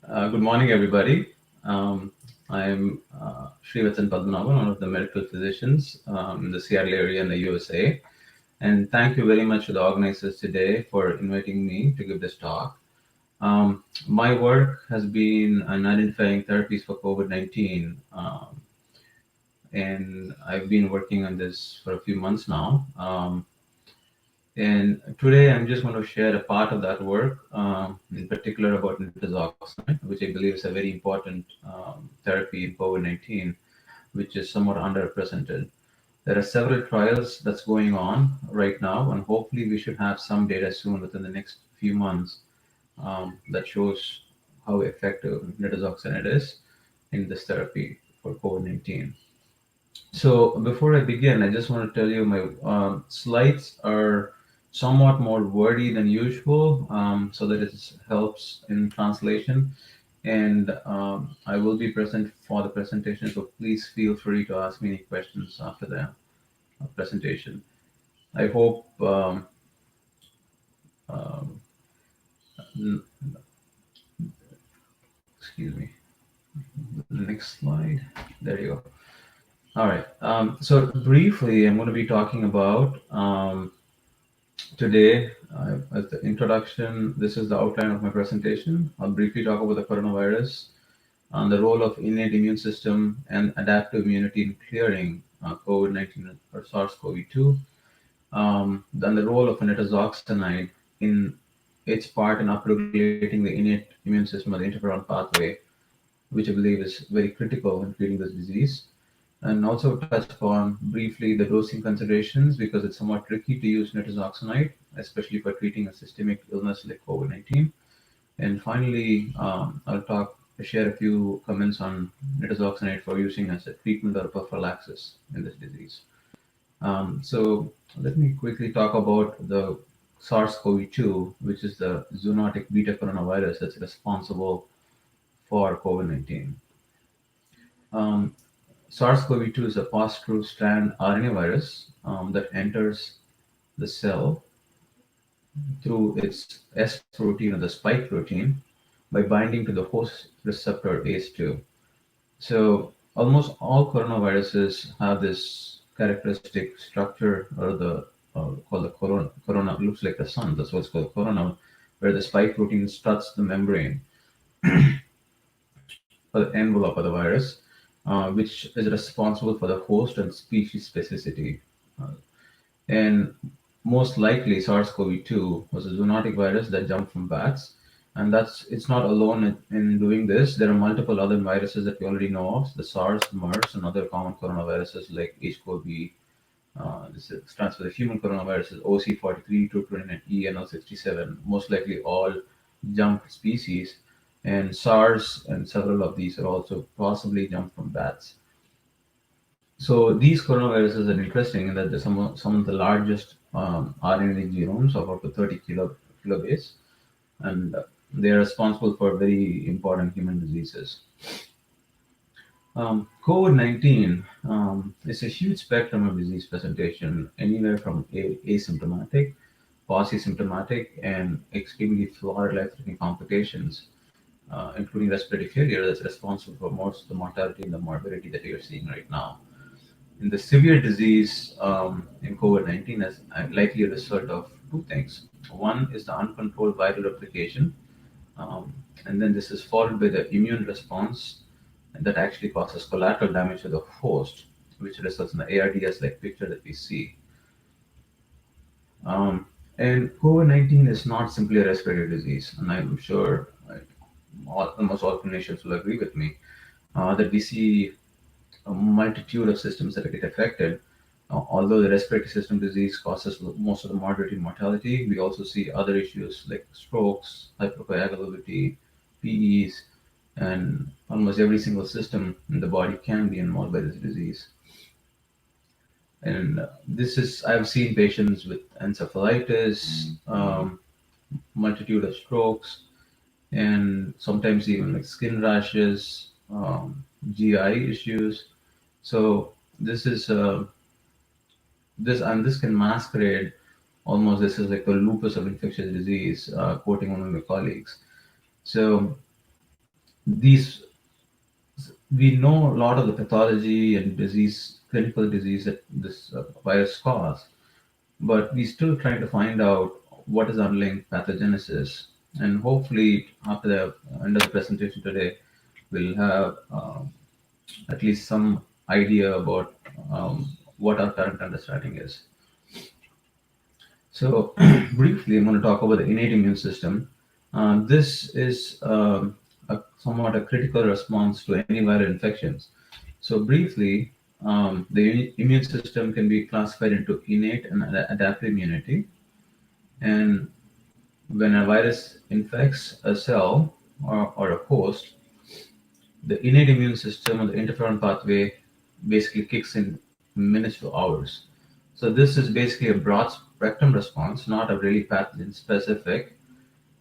Good morning, everybody. I'm Srivatsan Padmanabhan, one of the medical physicians in the Seattle area in the USA. And thank you very much to the organizers today for inviting me to give this talk. My work has been on identifying therapies for COVID 19, and I've been working on this for a few months now. And today I'm just going to share a part of that work, in particular about nitazoxanide, which I believe is a very important therapy in COVID-19, which is somewhat underrepresented. There are several trials that's going on right now, and hopefully we should have some data soon within the next few months that shows how effective nitazoxanide is in this therapy for COVID-19. So before I begin, I just want to tell you my slides are somewhat more wordy than usual, so that it helps in translation. And I will be present for the presentation, so please feel free to ask me any questions after the presentation. I hope, um, n- excuse me, next slide. There you go. All right. So briefly, I'm going to be talking about today, as the introduction, this is the outline of my presentation. I'll briefly talk about the coronavirus and the role of innate immune system and adaptive immunity in clearing COVID-19 or SARS-CoV-2. Then the role of nitazoxanide in its part in upregulating the innate immune system or the interferon pathway, which I believe is very critical in treating this disease. And also touch upon briefly the dosing considerations because it's somewhat tricky to use nitazoxanide, especially for treating a systemic illness like COVID-19. And finally, share a few comments on nitazoxanide for using as a treatment or prophylaxis in this disease. So let me quickly talk about the SARS-CoV-2, which is the zoonotic beta coronavirus that's responsible for COVID-19. Um, SARS-CoV-2 is a positive strand RNA virus that enters the cell through its S protein or the spike protein by binding to the host receptor ACE2. So almost all coronaviruses have this characteristic structure or the called the corona looks like the sun. That's what's called corona, where the spike protein struts the membrane or the envelope of the virus, which is responsible for the host and species specificity. Uh, and most likely, SARS-CoV-2 was a zoonotic virus that jumped from bats. And it's not alone in doing this. There are multiple other viruses that we already know of, the SARS, MERS, and other common coronaviruses like HCoV. Stands for the human coronaviruses, OC43, 229E, and L67. Most likely all jumped species. And SARS and several of these are also possibly jumped from bats. So these coronaviruses are interesting in that they're some of the largest RNA genomes of up to 30 kilobase, and they are responsible for very important human diseases. COVID-19 is a huge spectrum of disease presentation, anywhere from asymptomatic, quasi-symptomatic, and extremely florid life-threatening complications, including respiratory failure that's responsible for most of the mortality and the morbidity that you're seeing right now. In the severe disease in COVID-19 is likely a result of two things. One is the uncontrolled viral replication, um, and then this is followed by the immune response that actually causes collateral damage to the host, which results in the ARDS-like picture that we see. Um, and COVID-19 is not simply a respiratory disease, and I'm sure almost all clinicians will agree with me that we see a multitude of systems that get affected. Although the respiratory system disease causes most of the morbidity and mortality, we also see other issues like strokes, hypercoagulability, PEs, and almost every single system in the body can be involved by this disease. And this is, I've seen patients with encephalitis, multitude of strokes, and sometimes even like skin rashes, GI issues. So this is this can masquerade almost this is like a lupus of infectious disease, quoting one of my colleagues. So These we know a lot of the pathology and disease, clinical disease that this virus cause, but we still trying to find out what is underlying pathogenesis. And hopefully, after the end of the presentation today, we'll have at least some idea about what our current understanding is. So, briefly, I'm going to talk about the innate immune system. This is somewhat a critical response to any viral infections. So, briefly, the immune system can be classified into innate and adaptive immunity. And when a virus infects a cell or a host, the innate immune system or the interferon pathway basically kicks in minutes to hours. So this is basically a broad spectrum response, not a really pathogen specific.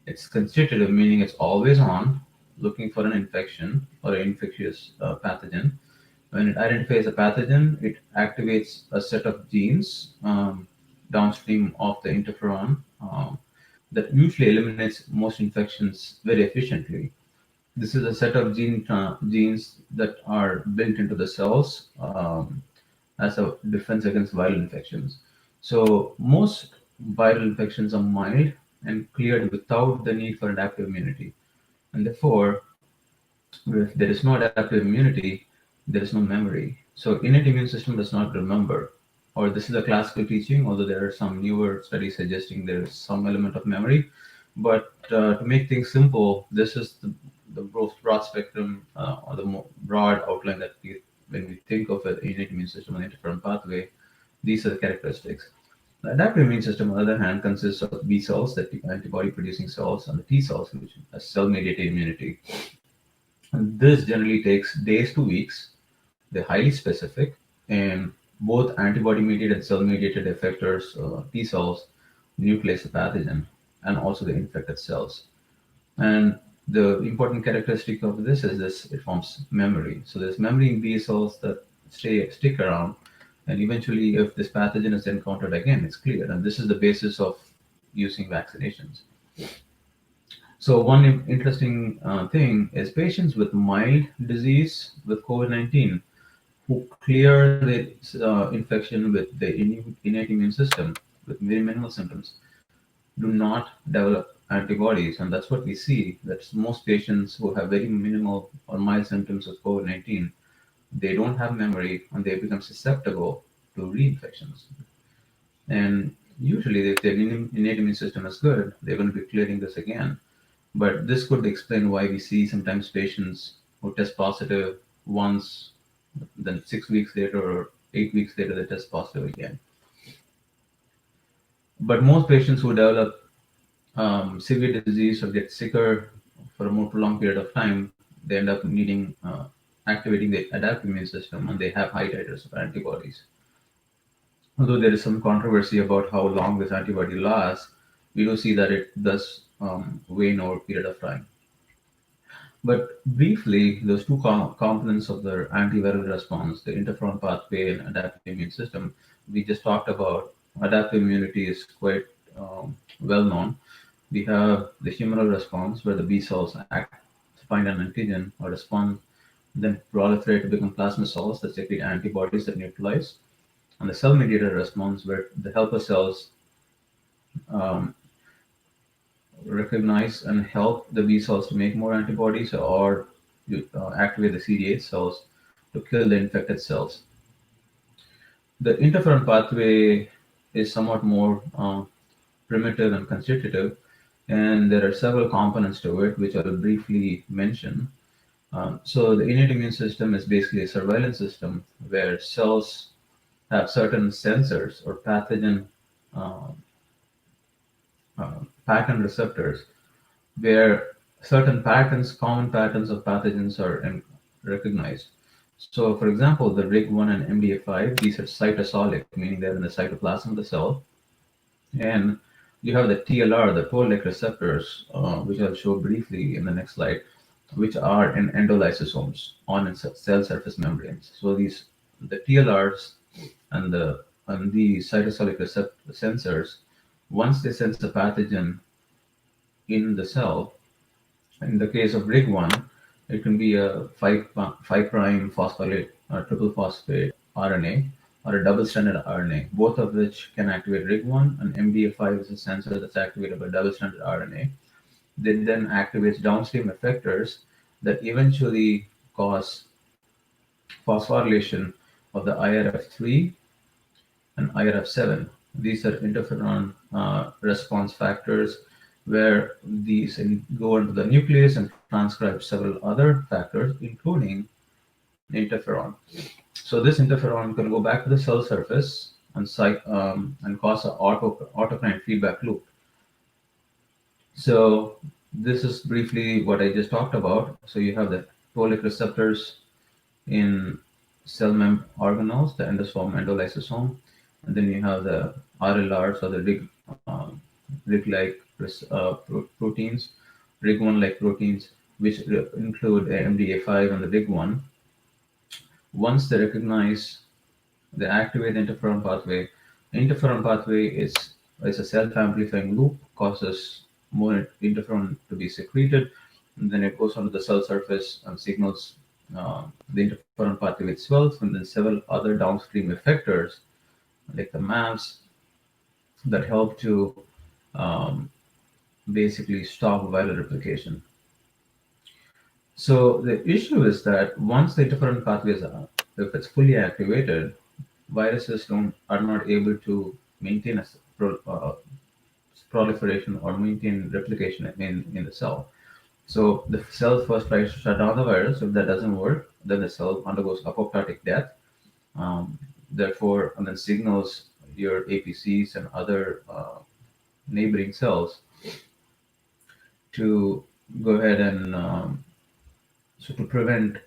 It's constitutive, meaning it's always on, looking for an infection or an infectious pathogen. When it identifies a pathogen, it activates a set of genes downstream of the interferon that usually eliminates most infections very efficiently. This is a set of genes that are built into the cells as a defense against viral infections. So most viral infections are mild and cleared without the need for adaptive immunity. And therefore, if there is no adaptive immunity, there is no memory. So innate immune system does not remember. Or this is a classical teaching, although there are some newer studies suggesting there is some element of memory. But to make things simple, this is the broad spectrum or the more broad outline that when we think of an innate immune system and interferon pathway, these are the characteristics. The adaptive immune system, on the other hand, consists of B cells, that antibody producing cells, and the T cells, which are cell mediated immunity. And this generally takes days to weeks. They're highly specific, and both antibody-mediated and cell-mediated effectors, T cells, nuclease the pathogen and also the infected cells. And the important characteristic of this is this: it forms memory. So there's memory in B cells that stick around, and eventually, if this pathogen is encountered again, it's cleared. And this is the basis of using vaccinations. So one interesting thing is patients with mild disease with COVID-19 who clear the infection with the innate immune system with very minimal symptoms do not develop antibodies, and that's what we see. That most patients who have very minimal or mild symptoms of COVID-19, they don't have memory and they become susceptible to reinfections. And usually, if their innate immune system is good, they're going to be clearing this again. But this could explain why we see sometimes patients who test positive once, then 6 weeks later or 8 weeks later they test positive again. But most patients who develop severe disease or get sicker for a more prolonged period of time, they end up needing activating the adaptive immune system, and they have high titers of antibodies. Although there is some controversy about how long this antibody lasts, we do see that it does wane over a period of time. But briefly, those two components of the antiviral response, the interferon pathway and adaptive immune system, we just talked about. Adaptive immunity is quite well known. We have the humoral response, where the B cells act, find an antigen or respond, then proliferate to become plasma cells that secrete antibodies that neutralize. And the cell-mediated response, where the helper cells um, recognize and help the B cells to make more antibodies or activate the CD8 cells to kill the infected cells. The interferon pathway is somewhat more primitive and constitutive, and there are several components to it, which I'll briefly mention. So the innate immune system is basically a surveillance system where cells have certain sensors or pathogen uh, pattern receptors, where certain patterns, common patterns of pathogens are recognized. So, for example, the RIG1 and MDA5, these are cytosolic, meaning they're in the cytoplasm of the cell. And you have the TLR, the toll-like receptors, which I'll show briefly in the next slide, which are in endolysosomes on in cell surface membranes. So the TLRs and the cytosolic receptor sensors, once they sense a pathogen in the cell, in the case of RIG1, It can be a 5 prime phosphorylate or triple phosphate RNA or a double stranded RNA, both of which can activate RIG1, and MDA5 is a sensor that's activated by double stranded RNA. That then activates downstream effectors that eventually cause phosphorylation of the IRF3 and IRF7. These are interferon response factors where these go into the nucleus and transcribe several other factors, including interferon. So this interferon can go back to the cell surface and cause an autocrine feedback loop. So this is briefly what I just talked about. So you have the toll-like receptors in cell organelles, the endosome, endolysosome, and then you have the RLRs or the RIG-like proteins, RIG1-like proteins, which include MDA5 and the RIG1. Once they recognize, they activate the interferon pathway. The interferon pathway is a self-amplifying loop, causes more interferon to be secreted, and then it goes onto the cell surface and signals the interferon pathway itself, and then several other downstream effectors like the MAVs that help to um, basically stop viral replication. So the issue is that once the interferon pathways are, if it's fully activated, viruses are not able to maintain a proliferation or maintain replication in the cell. So the cell first tries to shut down the virus. If that doesn't work, then the cell undergoes apoptotic death. Therefore, and then signals your APCs and other neighboring cells to go ahead and so to prevent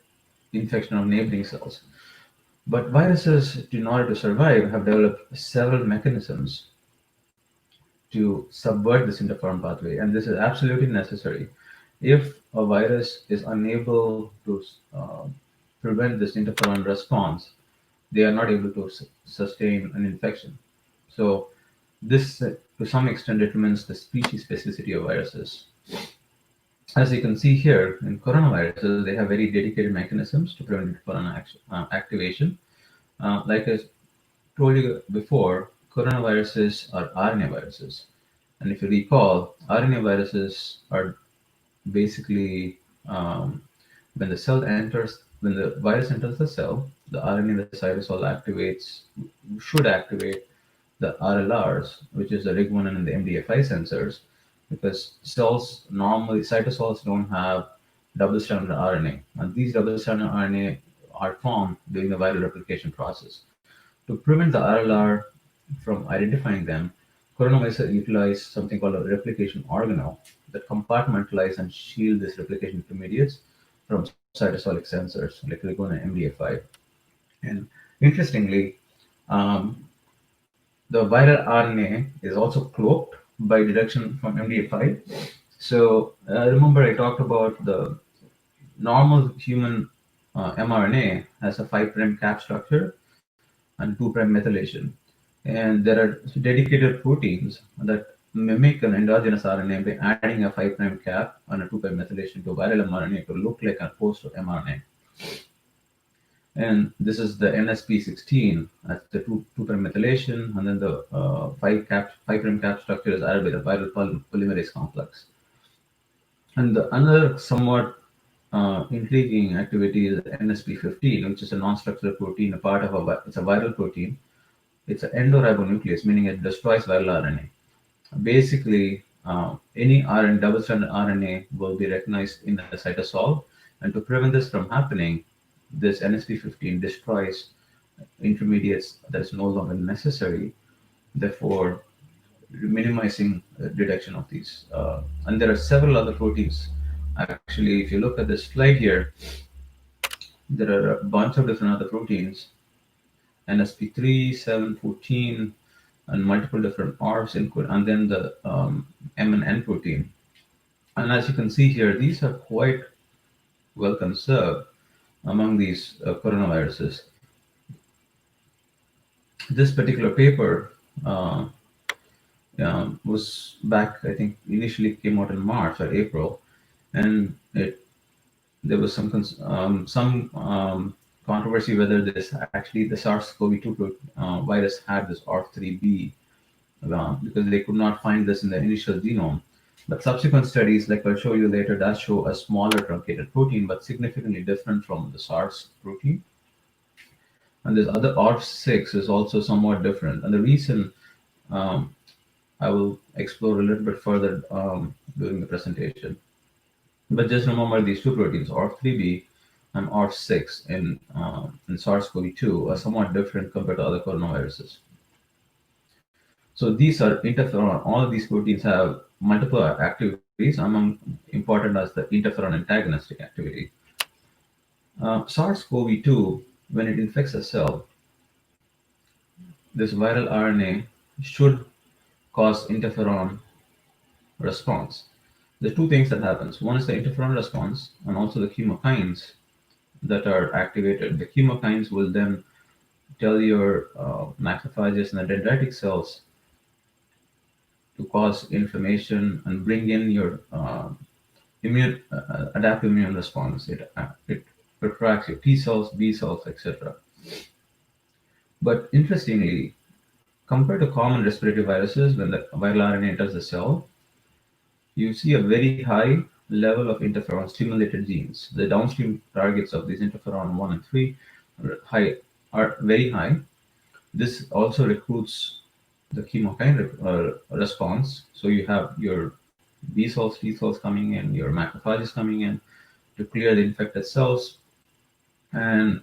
infection of neighboring cells. But viruses, in order to survive, have developed several mechanisms to subvert this interferon pathway, and this is absolutely necessary. If a virus is unable to prevent this interferon response, they are not able to sustain an infection. So, this to some extent determines the species specificity of viruses. As you can see here, in coronaviruses, they have very dedicated mechanisms to prevent interferon activation. Like I told you before, coronaviruses are RNA viruses. And if you recall, RNA viruses are basically when when the virus enters the cell, the RNA in the cytosol should activate the RLRs, which is the RIG1 and the MDA5 sensors, because cytosols don't have double-stranded RNA, and these double-stranded RNA are formed during the viral replication process. To prevent the RLR from identifying them, coronaviruses utilize something called a replication organelle that compartmentalize and shield these replication intermediates from cytosolic sensors like Ligone and MDA5. And interestingly, um, the viral RNA is also cloaked by detection from MDA5. So remember I talked about the normal human mRNA has a 5' cap structure and 2' methylation. And there are dedicated proteins that mimic an endogenous RNA by adding a 5' cap and a 2' methylation to viral mRNA to look like a host of mRNA. And this is the NSP16 at the 2' methylation, and then the 5' cap structure is added by the viral polymerase complex. And the another somewhat intriguing activity is NSP15, which is a non-structural protein, it's a viral protein. It's an endoribonuclease, meaning it destroys viral RNA. Basically, any RNA, double-stranded RNA will be recognized in the cytosol, and to prevent this from happening, this NSP15 destroys intermediates that is no longer necessary, therefore minimizing detection of these. And there are several other proteins. Actually, if you look at this slide here, there are a bunch of different other proteins, NSP3, 7, 14, and multiple different ARFs include, and then the M and N protein. And as you can see here, these are quite well conserved among these coronaviruses. This particular paper was back, I think, initially came out in March or April, and it there was some controversy whether this actually the SARS-CoV-2 virus had this ORF3b, because they could not find this in the initial genome. But subsequent studies, like I'll show you later, does show a smaller truncated protein, but significantly different from the SARS protein. And this other ORF6 is also somewhat different. And the reason, um, I will explore a little bit further during the presentation. But just remember these two proteins, ORF3b and ORF6 in SARS-CoV-2, are somewhat different compared to other coronaviruses. So these are interferon. All of these proteins have multiple activities, among important as the interferon antagonistic activity. SARS-CoV-2, when it infects a cell, this viral RNA should cause interferon response. There's two things that happens. One is the interferon response, and also the chemokines that are activated. The chemokines will then tell your macrophages and the dendritic cells to cause inflammation and bring in your immune adaptive immune response. It attracts your T cells, B cells, etc. But interestingly, compared to common respiratory viruses, when the viral RNA enters the cell, you see a very high level of interferon stimulated genes. The downstream targets of these interferon 1 and 3 are very high. This also recruits the chemokine response. So you have your B cells, T cells coming in, your macrophages coming in to clear the infected cells. And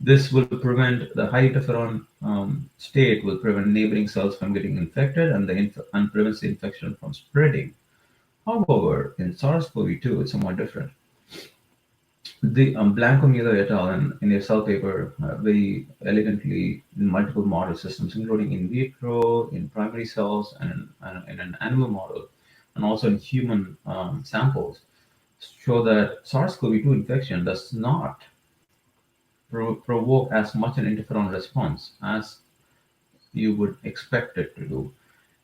this will prevent the high interferon state will prevent neighboring cells from getting infected, and prevents the infection from spreading. However, in SARS-CoV-2, it's somewhat different. The Blanco Mueller et al. In their cell paper very elegantly in multiple model systems, including in vitro, in primary cells, and in an animal model, and also in human samples, show that SARS-CoV-2 infection does not provoke as much an interferon response as you would expect it to do.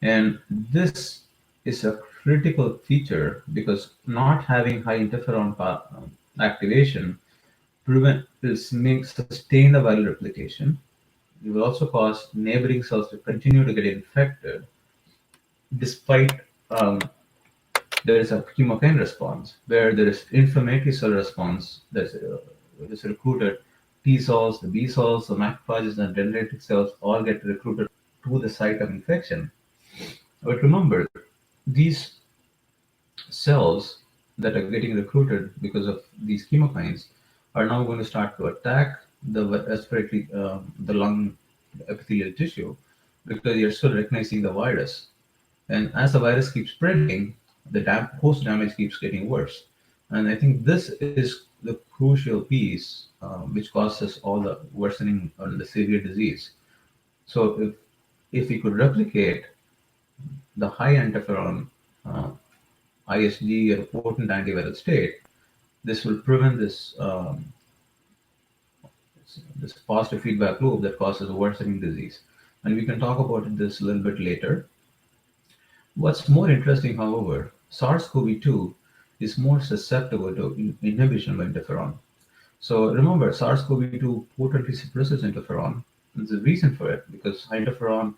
And this is a critical feature because not having high interferon activation will sustain the viral replication. It will also cause neighboring cells to continue to get infected despite there is a chemokine response where there is inflammatory cell response that is recruited. T cells, the B cells, the macrophages, and dendritic cells all get recruited to the site of infection. But remember, these cells that are getting recruited because of these chemokines are now going to start to attack the respiratory, the lung epithelial tissue because you're still recognizing the virus. And as the virus keeps spreading, the host damage keeps getting worse. And I think this is the crucial piece which causes all the worsening and the severe disease. So if we could replicate the high interferon ISG or potent antiviral state, this will prevent this positive feedback loop that causes worsening disease. And we can talk about this a little bit later. What's more interesting, however, SARS-CoV-2 is more susceptible to inhibition by interferon. So remember, SARS-CoV-2 potently suppresses interferon. There's a reason for it because interferon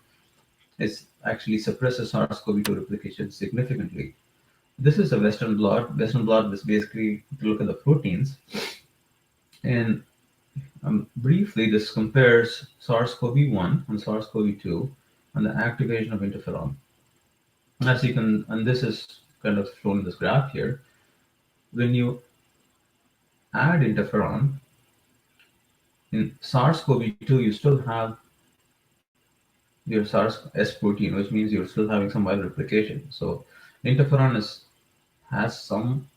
is actually suppresses SARS-CoV-2 replication significantly. This is a Western blot. Western blot is basically to look at the proteins. And briefly, this compares SARS-CoV-1 and SARS-CoV-2 and the activation of interferon. As you can, and this is kind of shown in this graph here, when you add interferon in SARS-CoV-2, you still have your SARS S protein, which means you're still having some viral replication. So interferon has some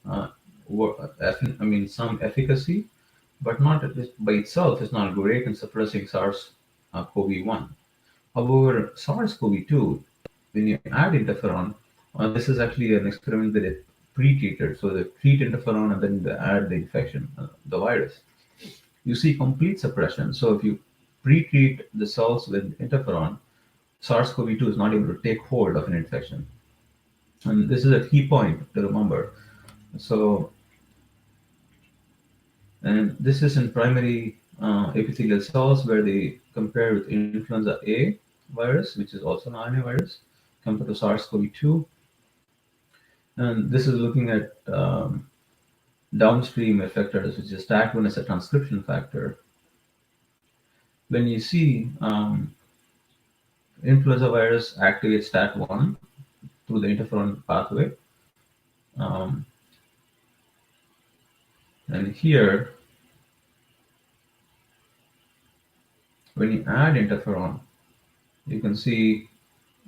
some efficacy, but not by itself is not great in suppressing SARS-CoV-1. However, SARS-CoV-2, when you add interferon, this is actually an experiment that is pre-treated. So they treat interferon and then they add the infection, the virus. You see complete suppression. So if you pre-treat the cells with interferon, SARS-CoV-2 is not able to take hold of an infection. And this is a key point to remember. So And this is in primary epithelial cells where they compare with influenza A virus, which is also an RNA virus, compared to SARS-CoV-2. And this is looking at downstream effectors, which is STAT1 as a transcription factor. When you see influenza virus activates STAT1 through the interferon pathway, um, and here, when you add interferon, you can see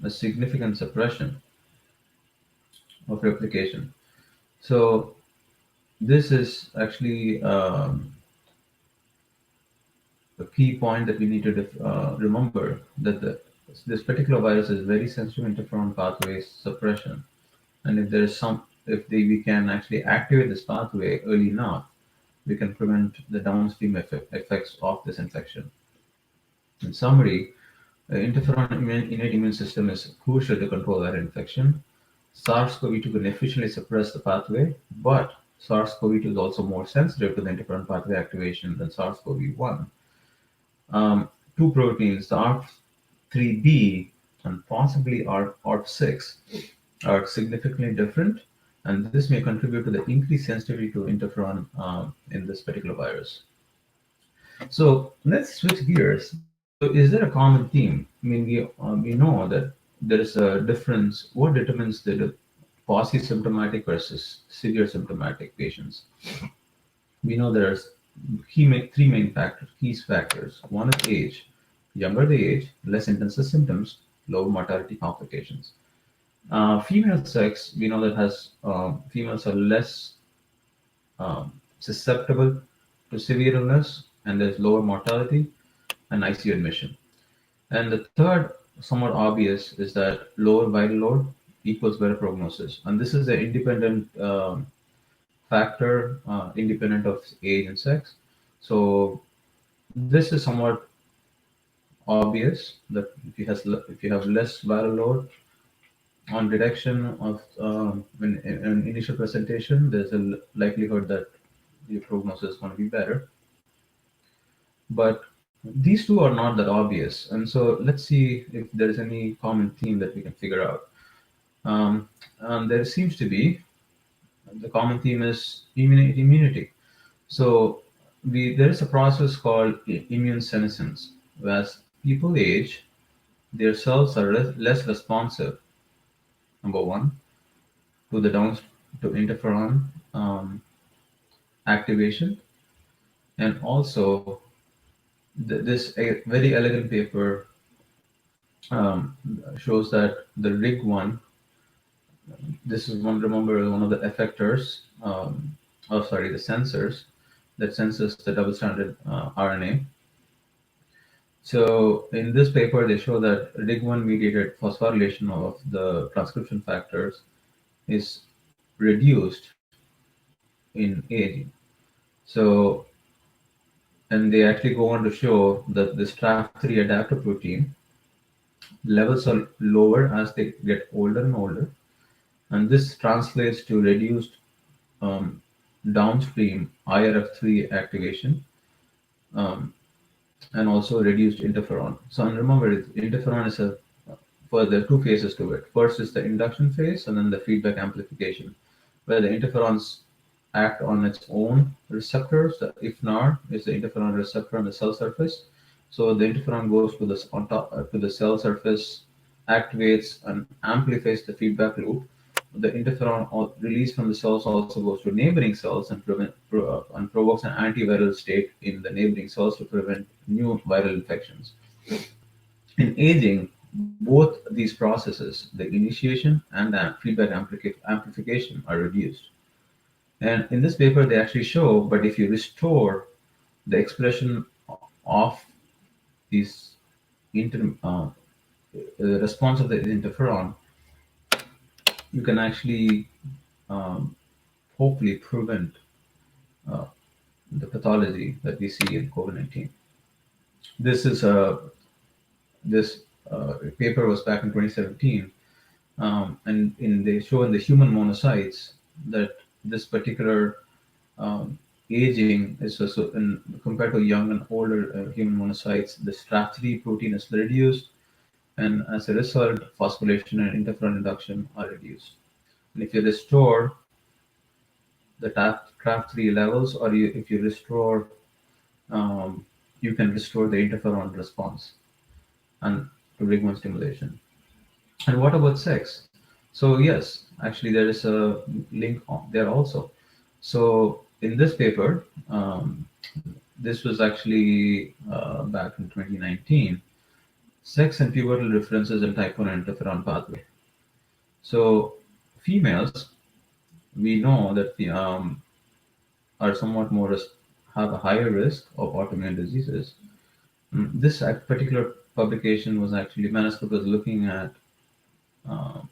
a significant suppression of replication. So this is actually a key point that we need to remember that this particular virus is very sensitive to interferon pathway suppression, and if there is we can actually activate this pathway early enough, we can prevent the downstream effects of this infection. In summary, the interferon innate immune system is crucial to control that infection. SARS-CoV-2 can efficiently suppress the pathway, but SARS-CoV-2 is also more sensitive to the interferon pathway activation than SARS-CoV-1. Two proteins, the ARP3B and possibly ARP6, are significantly different, and this may contribute to the increased sensitivity to interferon in this particular virus. So let's switch gears. So is there a common theme? I mean, we know that there is a difference. What determines the symptomatic versus severe symptomatic patients? We know there's three main factors, key factors. One is age. Younger the age, less intense the symptoms, lower mortality complications. Female sex, we know that has females are less susceptible to severe illness, and there's lower mortality and ICU admission. And the third, somewhat obvious, is that lower viral load equals better prognosis. And this is an independent factor, independent of age and sex. So this is somewhat obvious that if you have less viral load on detection of in initial presentation, there's a likelihood that your prognosis is going to be better. But these two are not that obvious, and so let's see if there is any common theme that we can figure out. And there seems to be. The common theme is immunity. So there is a process called immune senescence. As people age, their cells are less responsive. Number one, to the down to interferon activation, and also this very elegant paper shows that the RIG1. This is one of the effectors. The sensors that senses the double-stranded RNA. So in this paper, they show that RIG1 mediated phosphorylation of the transcription factors is reduced in aging. So, and they actually go on to show that this TRAF3 adapter protein levels are lower as they get older and older, and this translates to reduced um, downstream IRF3 activation, um, and also reduced interferon. So and remember, interferon is for the two phases to it. First is the induction phase, and then the feedback amplification, where the interferons act on its own receptors. The IFNAR is the interferon receptor on the cell surface. So the interferon goes to the cell surface, activates and amplifies the feedback loop. The interferon released from the cells also goes to neighboring cells and provokes an antiviral state in the neighboring cells to prevent new viral infections. In aging, both these processes, the initiation and the feedback amplification, are reduced. And in this paper, they actually show, but if you restore the expression of these the response of the interferon, you can actually um, hopefully prevent uh, the pathology that we see in COVID-19. This is this paper was back in 2017, and they show in the human monocytes that this particular aging is also compared to young and older human monocytes, the STRAF3 protein is reduced, and as a result, phosphorylation and interferon induction are reduced. And if you restore the TRAF3 levels, or if you restore, um, you can restore the interferon response and to Rigmon stimulation. And what about sex? So yes, actually there is a link there also. So in this paper, this was actually back in 2019, sex and pubertal differences in type 1 interferon pathway. So females, we know that the are somewhat more have a higher risk of autoimmune diseases. This particular publication was actually Manuscript was looking at um,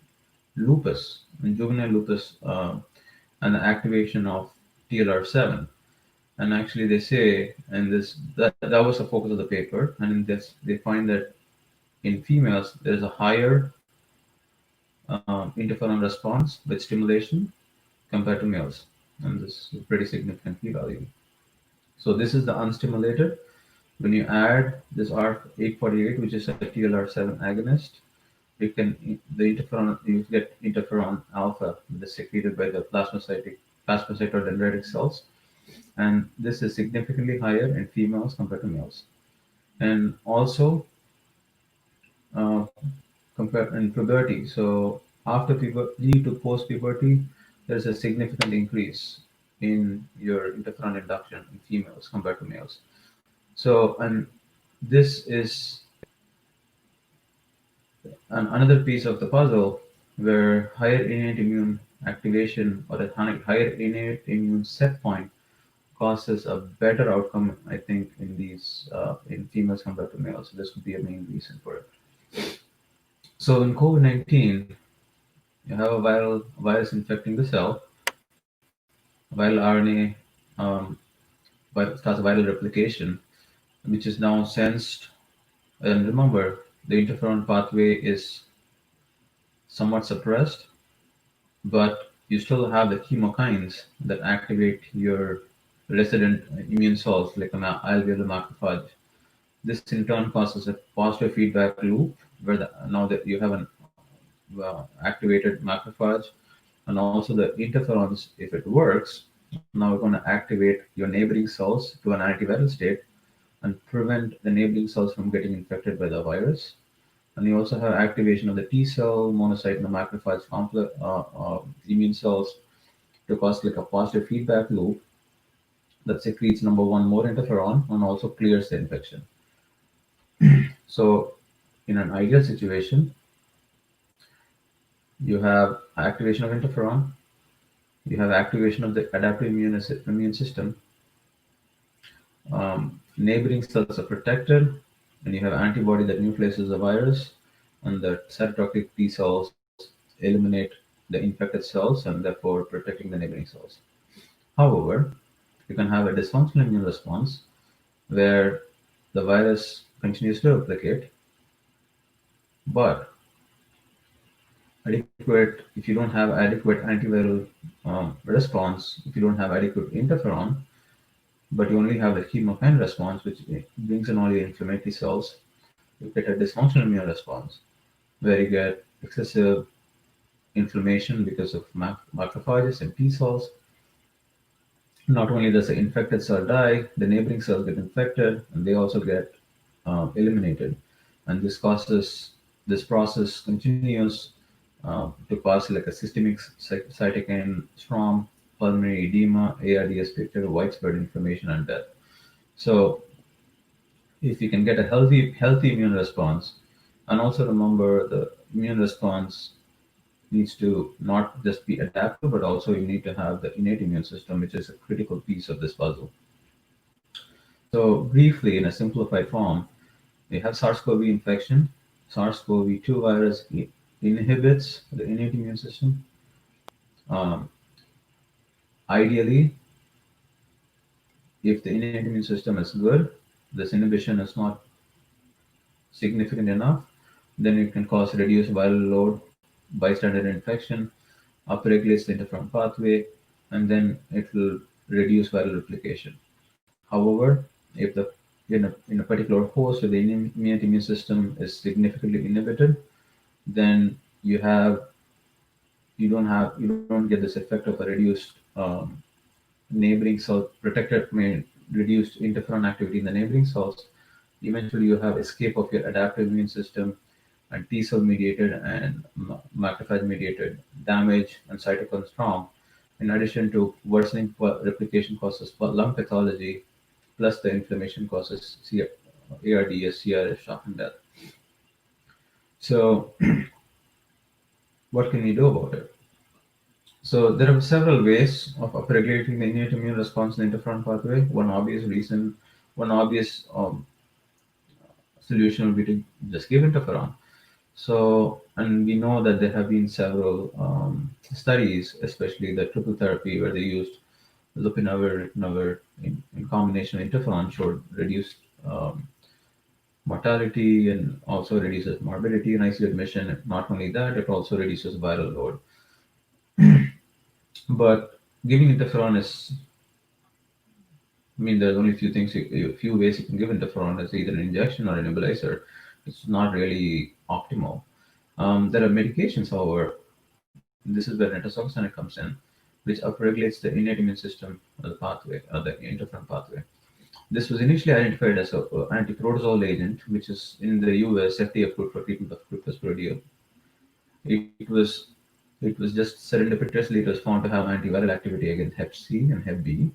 lupus, juvenile lupus, and the activation of TLR7. And actually, they say, and that was the focus of the paper, and in this they find that in females there's a higher interferon response with stimulation compared to males, and this is a pretty significant p-value. So this is the unstimulated. When you add this R848, which is a TLR7 agonist, the interferon you get interferon alpha that's secreted by the plasmacyte or dendritic cells, and this is significantly higher in females compared to males. And also uh, compare in puberty. So after puberty to post puberty, there's a significant increase in your interferon induction in females compared to males. So and this is another piece of the puzzle where higher innate immune activation or a higher innate immune set point causes a better outcome, I think, in these in females compared to males. So this would be a main reason for it. So in COVID-19, you have a viral virus infecting the cell, viral RNA starts a viral replication, which is now sensed. And remember, the interferon pathway is somewhat suppressed, but you still have the chemokines that activate your resident immune cells like an alveolar macrophage. This in turn causes a positive feedback loop where now that you have an activated macrophage and also the interferons, if it works, now we're going to activate your neighboring cells to an antiviral state and prevent the neighboring cells from getting infected by the virus. And you also have activation of the T cell, monocyte, and the macrophage immune cells to cause like a positive feedback loop that secretes number one more interferon and also clears the infection. So in an ideal situation, you have activation of interferon, you have activation of the adaptive immune system, neighboring cells are protected, and you have antibody that neutralizes the virus, and the cytotoxic T cells eliminate the infected cells and therefore protecting the neighboring cells. However, you can have a dysfunctional immune response where the virus continues to replicate, but if you don't have adequate antiviral response, if you don't have adequate interferon, but you only have the chemokine response, which brings in all the inflammatory cells, you get a dysfunctional immune response where you get excessive inflammation because of macrophages and T cells. Not only does the infected cell die, the neighboring cells get infected and they also get eliminated. And this process continues to cause like a systemic cytokine storm, pulmonary edema, ARDS picture, widespread inflammation, and death. So if you can get a healthy immune response, and also remember the immune response needs to not just be adaptive, but also you need to have the innate immune system, which is a critical piece of this puzzle. So briefly, in a simplified form, we have SARS-CoV infection. SARS-CoV-2 virus inhibits the innate immune system. Um, Ideally, if the innate immune system is good, this inhibition is not significant enough, then it can cause reduced viral load, bystander infection, upregulates the interferon pathway, and then it will reduce viral replication. However, if the in a particular host where the innate immune system is significantly inhibited, then you don't get this effect of a reduced neighboring cell protected reduced interferon activity in the neighboring cells. Eventually, you have escape of your adaptive immune system and T cell mediated and macrophage mediated damage and cytokine storm, in addition to worsening replication causes lung pathology, plus the inflammation causes ARDS, CRS, shock, and death. So, what can we do about it? So, there are several ways of upregulating the innate immune response in the interferon pathway. One obvious solution would be to just give interferon. So, and we know that there have been several studies, especially the triple therapy, where they used lopinavir, ritonavir in combination with interferon, showed reduced mortality and also reduces morbidity and ICU admission. Not only that, it also reduces viral load. But giving interferon is, I mean, there's only a few ways you can give interferon. It's either an injection or a nebulizer. It's not really optimal. There are medications, however, this is where nitazoxanide comes in, which upregulates the innate immune system of the pathway, the interferon pathway. This was initially identified as an antiprotozoal agent, which is in the US FDA approved for treatment of cryptosporidium. It was it was just serendipitously it was found to have antiviral activity against Hep C and Hep B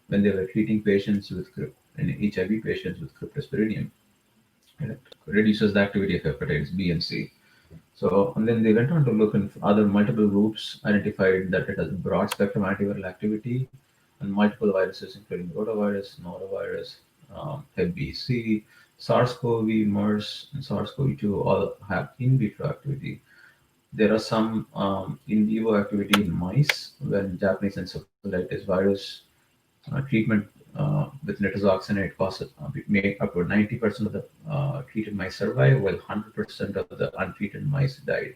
when they were treating patients with in HIV patients with cryptosporidium. And it reduces the activity of hepatitis B and C. So, and then they went on to look in other multiple groups, identified that it has broad spectrum antiviral activity and multiple viruses, including rotavirus, norovirus, Hep B, C, SARS-CoV, MERS, and SARS-CoV-2 all have in vitro activity. There are some in vivo activity in mice when Japanese encephalitis virus treatment with nitazoxanide causes make upward 90% of the treated mice survive, while 100% of the untreated mice died.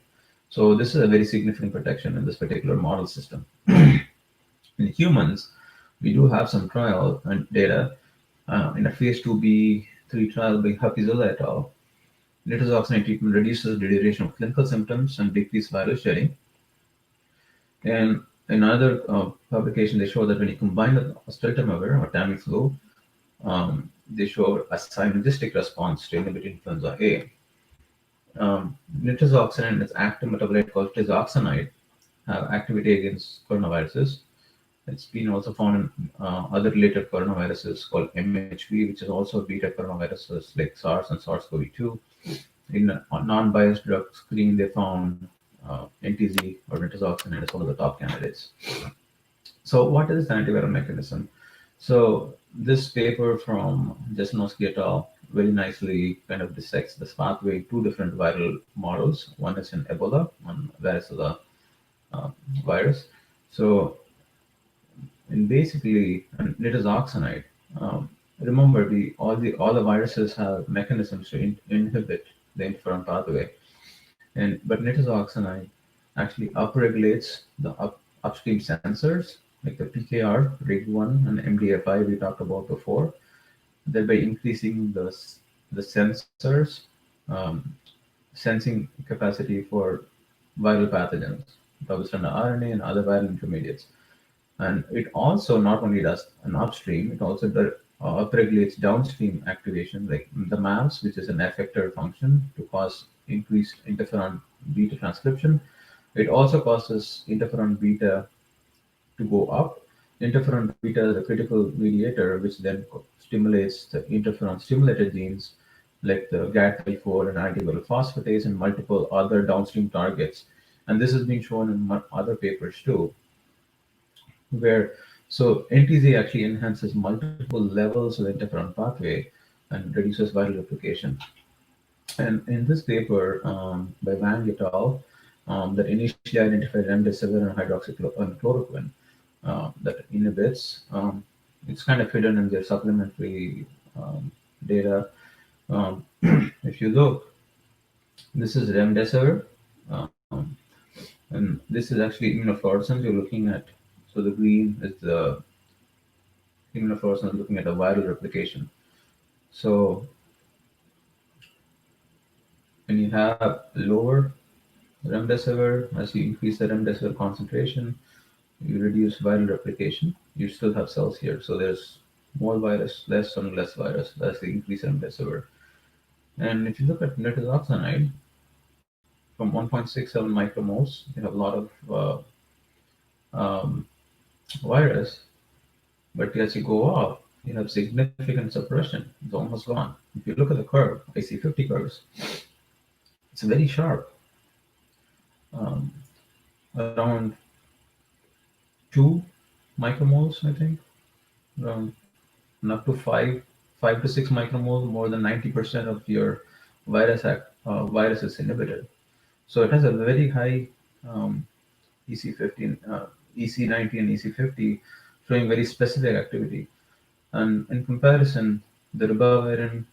So this is a very significant protection in this particular model system. In humans, we do have some trial and data in a phase 2b/3 trial by Hafizullah et al. Nitazoxanide treatment reduces the duration of clinical symptoms and decreases virus shedding. And in another publication, they show that when you combine with oseltamivir or Tamiflu, they show a synergistic response to inhibit influenza A. Nitazoxanide and its active metabolite called tizoxanide have activity against coronaviruses. It's been also found in other related coronaviruses called MHV, which is also beta coronaviruses like SARS and SARS-CoV-2. In a non-biased drug screen, they found NTZ or nitazoxanide as one of the top candidates. So, what is the antiviral mechanism? So, this paper from Jasnowski et al. Very nicely kind of dissects this pathway in two different viral models. One is in Ebola, one varicella virus. So, in basically nitazoxanide, remember all the viruses have mechanisms to inhibit the interferon pathway, but nitazoxanide actually upregulates the upstream sensors like the PKR, RIG1, and MDFI we talked about before, thereby increasing the sensors sensing capacity for viral pathogens, double-stranded RNA, and other viral intermediates. And it also not only does an upstream, it also upregulates downstream activation, like the MAVS, which is an effector function to cause increased interferon beta transcription. It also causes interferon beta to go up. Interferon beta is a critical mediator, which then stimulates the interferon stimulated genes like the GAT34 and antiviral phosphatase and multiple other downstream targets. And this has been shown in other papers too, where so NTZ actually enhances multiple levels of the interferon pathway and reduces viral replication. And in this paper by Wang et al., that initially identified remdesivir and hydroxychloroquine that inhibits, it's kind of hidden in their supplementary data. If you look, this is remdesivir, and this is actually immunofluorescence you're looking at. So the green is the immunofluorescence looking at the viral replication. So when you have lower remdesivir, as you increase the remdesivir concentration, you reduce viral replication. You still have cells here, so there's more virus, less and less virus. That's the increase in remdesivir. And if you look at nitazoxanide, from 1.67 micromoles, you have a lot of um, virus, but as you go up, you have significant suppression. It's almost gone. If you look at the curve, IC50 curves, it's very sharp. Um, Around 2 micromoles, I think, around and up to 5 to 6 micromoles, more than 90% of your virus is inhibited. So it has a very high EC15, EC90 and EC50, showing very specific activity. And in comparison, the ribavirin,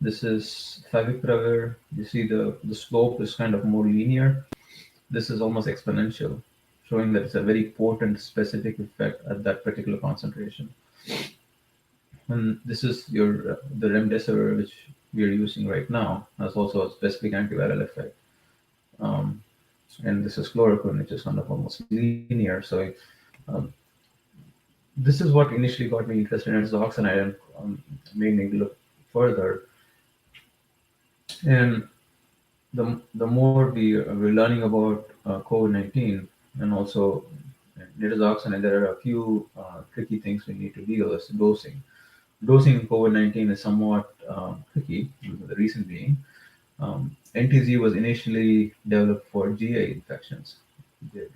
this is favipiravir. You see the slope is kind of more linear. This is almost exponential, showing that it's a very potent specific effect at that particular concentration. And this is your the remdesivir, which we are using right now, has also a specific antiviral effect. Um, and this is chloroquine, which is kind of almost linear. So um, this is what initially got me interested in azoxanide and made me look further. And the more we're learning about COVID-19 and also nitazoxanide, there are a few tricky things we need to deal with. Dosing. Dosing in COVID-19 is somewhat tricky. The reason being, NTZ was initially developed for GI infections,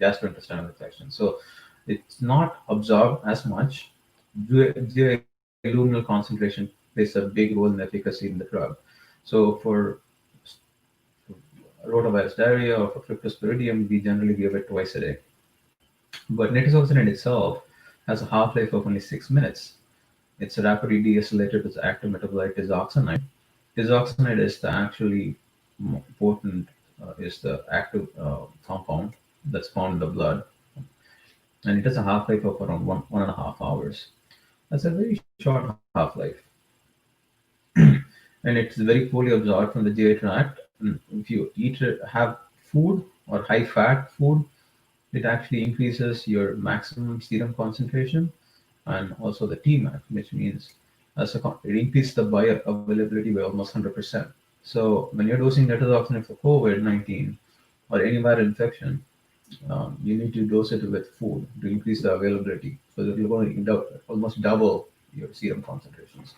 gastrointestinal infections. So it's not absorbed as much. GI luminal concentration plays a big role in efficacy in the drug. So for rotavirus diarrhea or for cryptosporidium, we generally give it twice a day. But nitazoxanide itself has a half-life of only 6 minutes. It's rapidly deacylated with active metabolite isoxanide. Isoxanide is the actually potent, is the active compound that's found in the blood, and it has a half-life of around 1.5 hours. That's a very short half-life, and it's very poorly absorbed from the GI tract. And if you have food or high-fat food, it actually increases your maximum serum concentration and also the Tmax, which means it increases the bioavailability by almost 100%. So when you're dosing nitazoxanide for COVID-19 or any viral infection, you need to dose it with food to increase the availability. So that you're going to almost double your serum concentrations.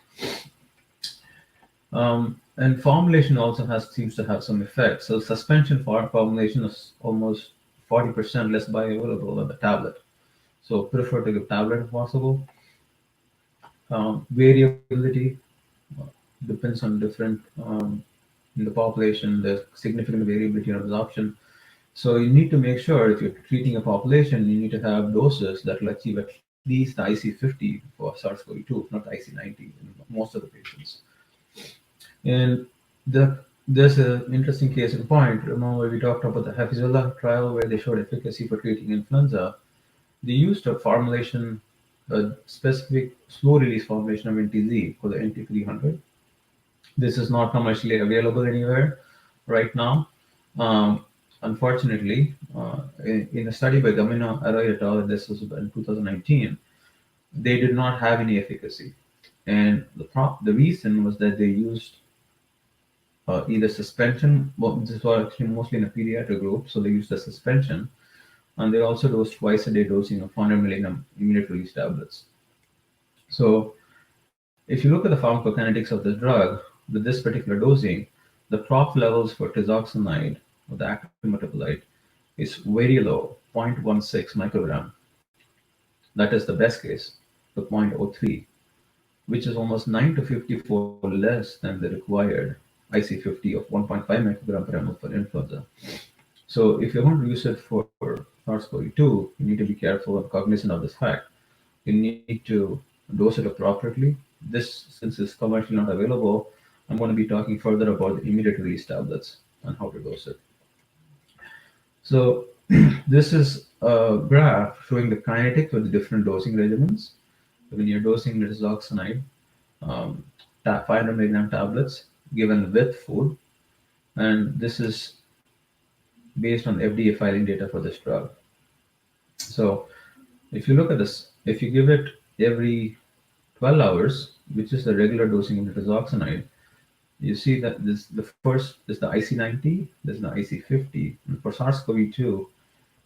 And formulation also seems to have some effect. So suspension formulation is almost 40% less bioavailable than the tablet. So prefer to give tablet if possible. Variability depends on different in the population. There's significant variability in absorption. So you need to make sure if you're treating a population, you need to have doses that will achieve at least the IC50 for SARS-CoV-2, not the IC90 in most of the patients. And there's an interesting case in point. Remember we talked about the Hafizullah trial where they showed efficacy for treating influenza. They used a specific slow release formulation of NTZ called the NT300. This is not commercially available anywhere right now. Unfortunately, in a study by Gamino Arroyo et al., this was in 2019, they did not have any efficacy. And the reason was that they used either suspension, well, this was actually mostly in a pediatric group, so they used the suspension, and they also dosed twice a day dosing of 100 milligram immediate release tablets. So if you look at the pharmacokinetics of this drug with this particular dosing, the trough levels for tizoxanide, or the active metabolite, is very low, 0.16 microgram. That is the best case, to 0.03, which is almost 9 to 54 less than the required IC50 of 1.5 microgram per ml for influenza. So if you're going to use it for SARS-CoV-2, you need to be careful and cognizant of this fact. You need to dose it appropriately. This, since it's commercially not available, I'm going to be talking further about the immediate release tablets and how to dose it. So this is a graph showing the kinetics of the different dosing regimens. when you're dosing nitazoxanide, um, 500 milligram tablets given with food, and this is based on FDA filing data for this drug. So if you look at this, if you give it every 12 hours, which is the regular dosing of nitazoxanide, you see that this the first is the IC90, there's the IC50. And for SARS-CoV-2,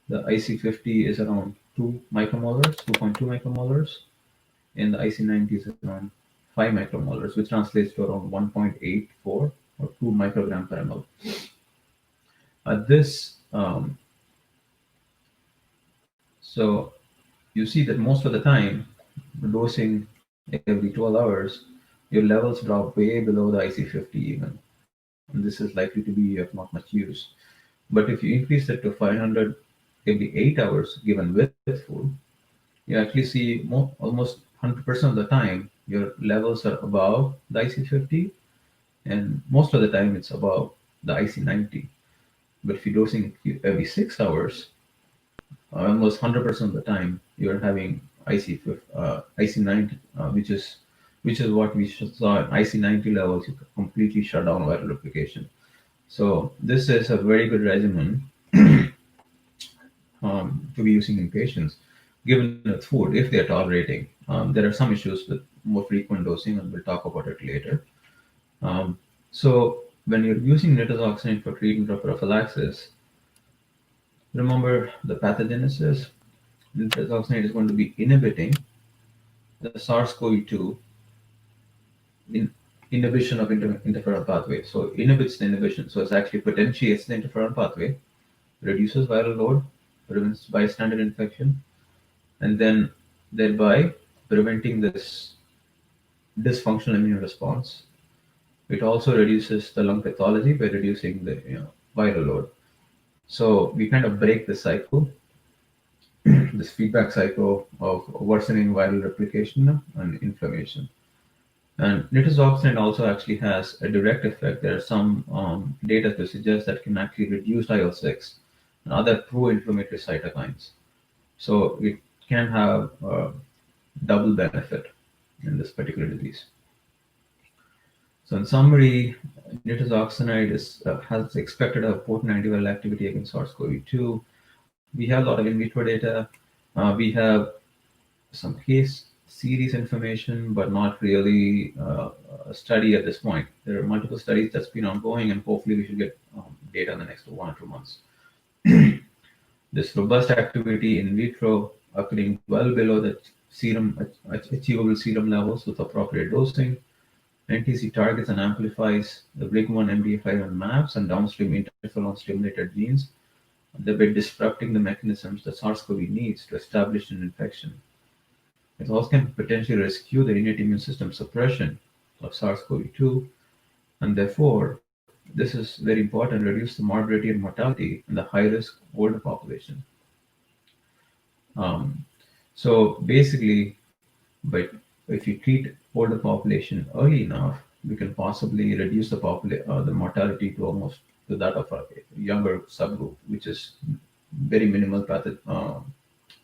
the IC50 is around 2 micromolars, 2.2 micromolars, and the IC90 is around 5 micromolars, which translates to around 1.84 or 2 microgram per ml. This so you see that most of the time, dosing every 12 hours, your levels drop way below the IC50 even. And this is likely to be of not much use. But if you increase it to 500 every 8 hours given with food, you actually see almost 100% of the time your levels are above the IC50, and most of the time it's above the IC90. But if you're dosing every 6 hours, almost 100% of the time you're having IC90, which is what we saw in IC90 levels. You completely shut down viral replication. So this is a very good regimen to be using in patients, given with food if they're tolerating. There are some issues with more frequent dosing, and we'll talk about it later. So when you're using nitazoxanide for treatment or prophylaxis, remember the pathogenesis. Nitazoxanide is going to be inhibiting the SARS-CoV-2 in inhibition of interferon pathway. So inhibits the inhibition. So it's actually potentiates the interferon pathway, reduces viral load, prevents bystander infection, and then thereby preventing this dysfunctional immune response. It also reduces the lung pathology by reducing the viral load. So we kind of break the cycle, this feedback cycle of worsening viral replication and inflammation. And nitazoxanide also actually has a direct effect. There are some data to suggest that can actually reduce IL-6 and other pro-inflammatory cytokines. So it can have a double benefit in this particular disease. So in summary, nitazoxanide has expected to have potent antiviral activity against SARS-CoV-2. We have a lot of in vitro data. We have some case series information, but not really a study at this point. There are multiple studies that's been ongoing, and hopefully we should get data in the next 1 or 2 months. This robust activity in vitro occurring well below the serum achievable serum levels with appropriate dosing. NTC targets and amplifies the BRIG1, MDF5, and MAPS and downstream interferon stimulated genes, thereby disrupting the mechanisms that SARS-CoV needs to establish an infection. It also can potentially rescue the innate immune system suppression of SARS-CoV-2, and therefore, this is very important, reduce the morbidity and mortality in the high-risk older population. Um, so basically, but if you treat older population early enough, we can possibly reduce the mortality to almost to that of a younger subgroup, which is very minimal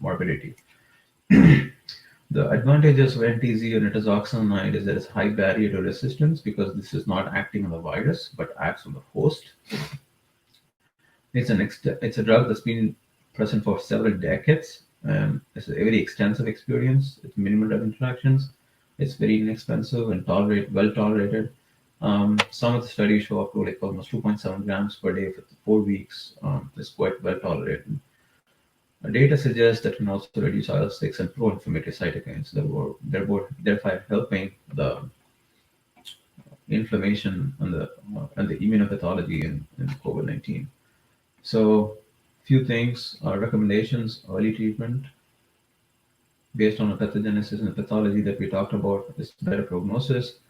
morbidity. The advantages of NTZ or nitazoxanide is that it's high barrier to resistance because this is not acting on the virus but acts on the host. It's a drug that's been present for several decades. It's a very extensive experience. It's minimal drug interactions. It's very inexpensive and well tolerated. Some of the studies show up to like almost 2.7 grams per day for 4 weeks. It's quite well tolerated. Data suggests that can also reduce IL-6 and pro-inflammatory cytokines, thereby helping the inflammation and the immunopathology in COVID-19. So, few things, recommendations, early treatment based on the pathogenesis and pathology that we talked about is better prognosis.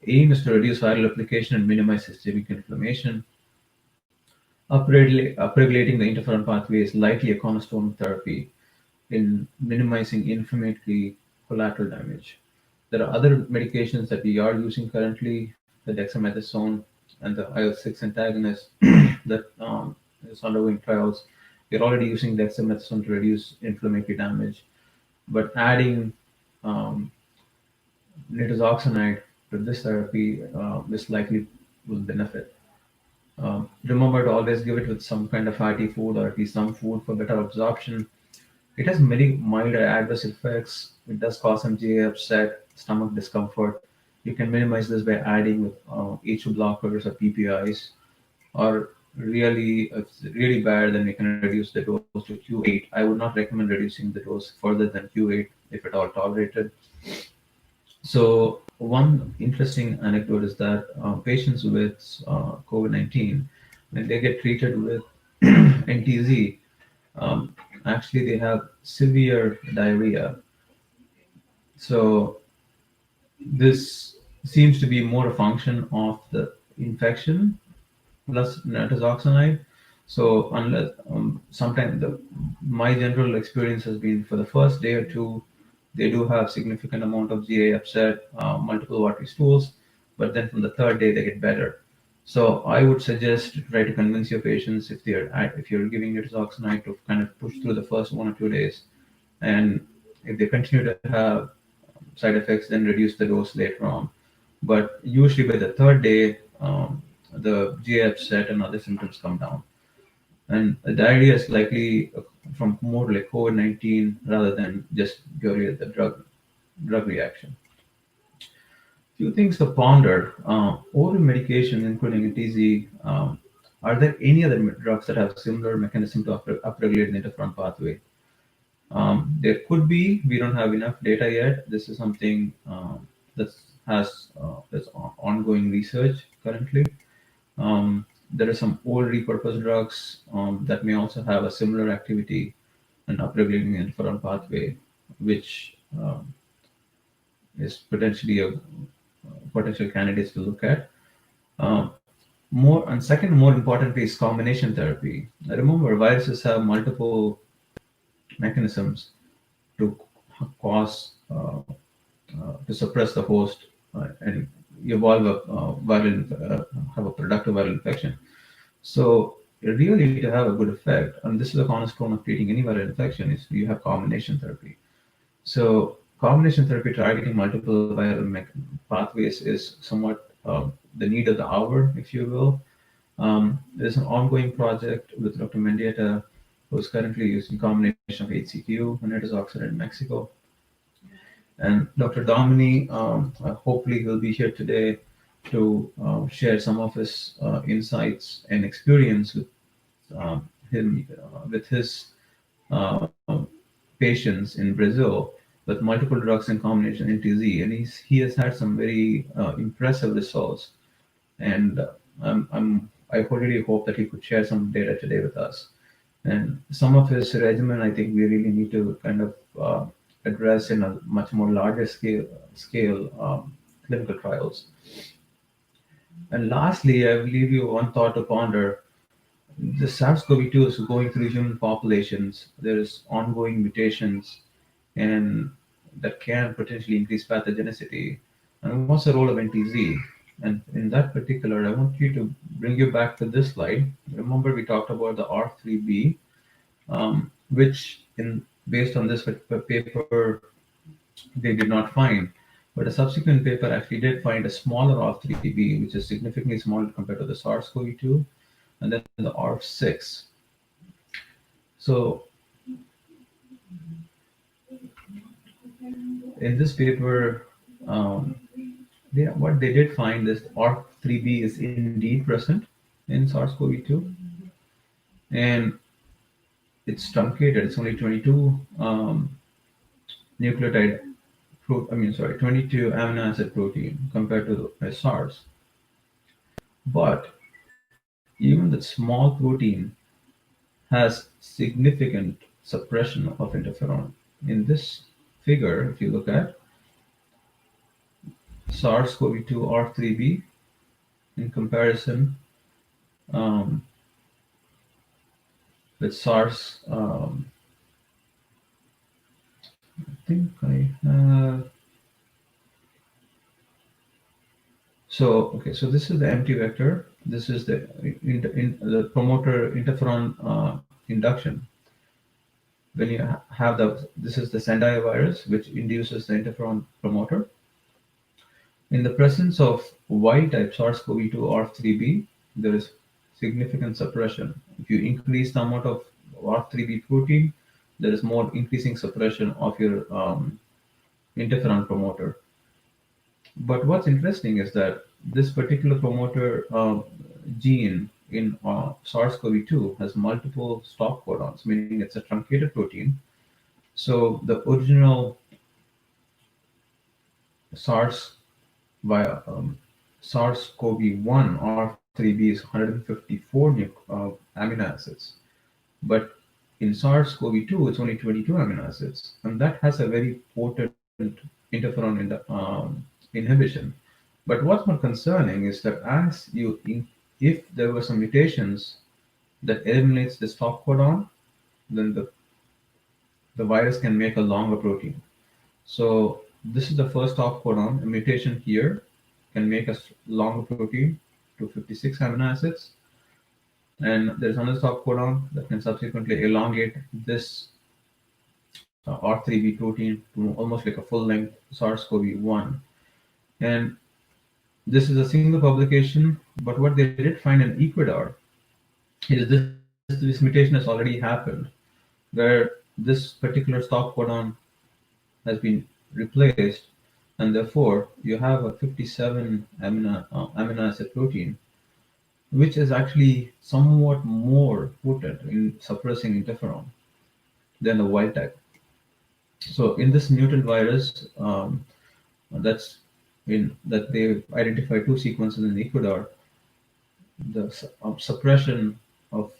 Aim is to reduce viral replication and minimize systemic inflammation. Upregulating the interferon pathway is likely a cornerstone therapy in minimizing inflammatory collateral damage. There are other medications that we are using currently, the dexamethasone and the IL-6 antagonist that is undergoing trials. We're already using dexamethasone to reduce inflammatory damage, but adding um, nitazoxanide to this therapy, this likely will benefit. Remember to always give it with some kind of fatty food or at least some food for better absorption. It has many mild adverse effects. It does cause some GI upset, stomach discomfort. You can minimize this by adding with H2 blockers or PPIs. Or really, if it's really bad, then we can reduce the dose to Q8. I would not recommend reducing the dose further than Q8 if at all tolerated. So one interesting anecdote is that patients with COVID-19, when they get treated with NTZ, um, actually they have severe diarrhea. So this seems to be more a function of the infection plus nitazoxanide. So unless sometimes my general experience has been for the first day or two, they do have significant amount of GA upset, multiple watery stools, but then from the third day they get better. So I would suggest to try to convince your patients if you're giving nitazoxanide to kind of push through the first 1 or 2 days, and if they continue to have side effects, then reduce the dose later on. But usually by the third day, the GI upset and other symptoms come down. And the diarrhea is likely from more like COVID-19 rather than just purely the drug reaction. Few things to ponder. Oral medication, including TZ, are there any other drugs that have similar mechanism to upregulate the interferon pathway? There could be. We don't have enough data yet. This is something that's ongoing research currently. There are some old repurposed drugs that may also have a similar activity and upregulating the interferon pathway, which is potentially a potential candidates to look at. Um, more and second, more importantly, is combination therapy. Remember, viruses have multiple mechanisms to cause to suppress the host and evolve have a productive viral infection. So really to have a good effect, and this is a cornerstone of treating any viral infection, is you have combination therapy. So combination therapy targeting multiple viral pathways is somewhat the need of the hour, if you will. There's an ongoing project with Dr. Mendieta, who's currently using combination of HCQ and nitazoxanide in Mexico. And Dr. Domini, hopefully he'll be here today to share some of his insights and experience with his um, patients in Brazil with multiple drugs in combination NTZ, and he has had some very impressive results. And I really hope that he could share some data today with us. And some of his regimen, I think we really need to kind of address in a much more larger scale clinical trials. And lastly, I will leave you one thought to ponder. The SARS-CoV-2 is going through human populations. There is ongoing mutations, and that can potentially increase pathogenicity. And what's the role of NTZ? And in that particular, I want you to bring you back to this slide. Remember, we talked about the R3B, which, based on this paper, they did not find. But a subsequent paper actually did find a smaller R3B, which is significantly smaller compared to the SARS-CoV-2, and then the R6. So in this paper, what they did find is R3B is indeed present in SARS-CoV-2, and it's truncated. It's only 22 nucleotide, 22 amino acid protein compared to SARS. But even that small protein has significant suppression of interferon. In this figure, if you look at SARS-CoV-2 R3B in comparison um, with SARS, I think I have. So okay, so this is the empty vector. This is the promoter interferon induction. When you have this is the Sendai virus, which induces the interferon promoter. In the presence of wild-type SARS-CoV-2 R3b, there is significant suppression. If you increase the amount of R3b protein, there is more increasing suppression of your interferon promoter. But what's interesting is that this particular promoter gene in SARS-CoV-2 has multiple stop codons, meaning it's a truncated protein. So the original SARS via SARS-CoV-1 R3b is 154 amino acids, but in SARS-CoV-2 it's only 22 amino acids, and that has a very potent interferon inhibition. But what's more concerning is that if there were some mutations that eliminates the stop codon, then the virus can make a longer protein. So this is the first stop codon. A mutation here can make a longer protein to 56 amino acids, and there's another stop codon that can subsequently elongate this R3b protein to almost like a full-length SARS-CoV-1. And this is a single publication, but what they did find in Ecuador is this mutation has already happened, where this particular stop codon has been replaced, and therefore you have a 57 amino acid protein, which is actually somewhat more potent in suppressing interferon than the wild type. So in this mutant virus, that's in that they identified two sequences in Ecuador, the suppression of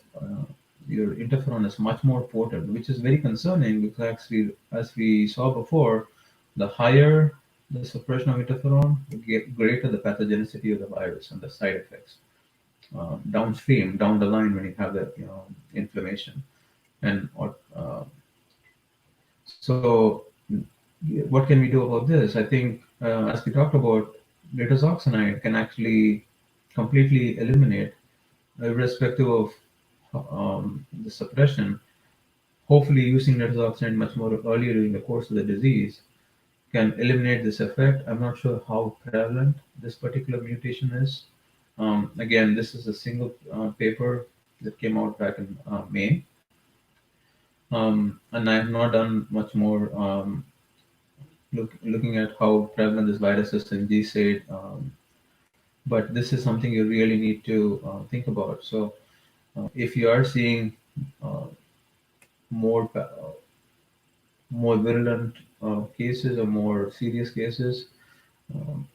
your interferon is much more potent, which is very concerning because actually, as we saw before, the higher the suppression of interferon, the greater the pathogenicity of the virus and the side effects downstream, down the line when you have the inflammation. And so, what can we do about this? I think, as we talked about, rituximab can actually completely eliminate, irrespective of the suppression. Hopefully, using rituximab much more earlier during the course of the disease can eliminate this effect. I'm not sure how prevalent this particular mutation is. Again, this is a single paper that came out back in May, and I have not done much more looking at how prevalent this virus is in GSAID. But this is something you really need to think about. So, if you are seeing uh, more more virulent cases or more serious cases,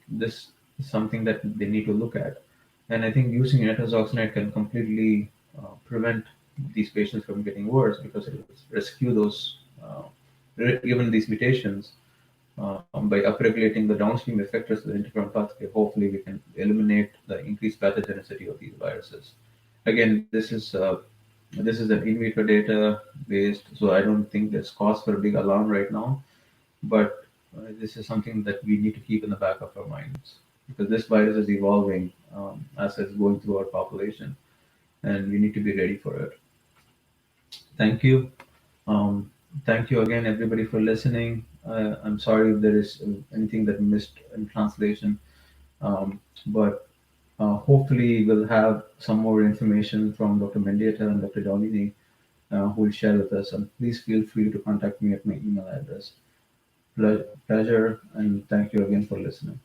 this is something that they need to look at. And I think using nitazoxanide can completely prevent these patients from getting worse because it will rescue those, given these mutations, by upregulating the downstream effectors of the interferon pathway. Hopefully, we can eliminate the increased pathogenicity of these viruses. Again, this is an in vitro data based, so I don't think there's cause for a big alarm right now. But this is something that we need to keep in the back of our minds because this virus is evolving as it's going through our population, and we need to be ready for it. Thank you. Um, Thank you again, everybody, for listening. I'm sorry if there is anything that missed in translation, but hopefully we'll have some more information from Dr. Mendieta and Dr. Donini, who will share with us. And please feel free to contact me at my email address. Pleasure, and thank you again for listening.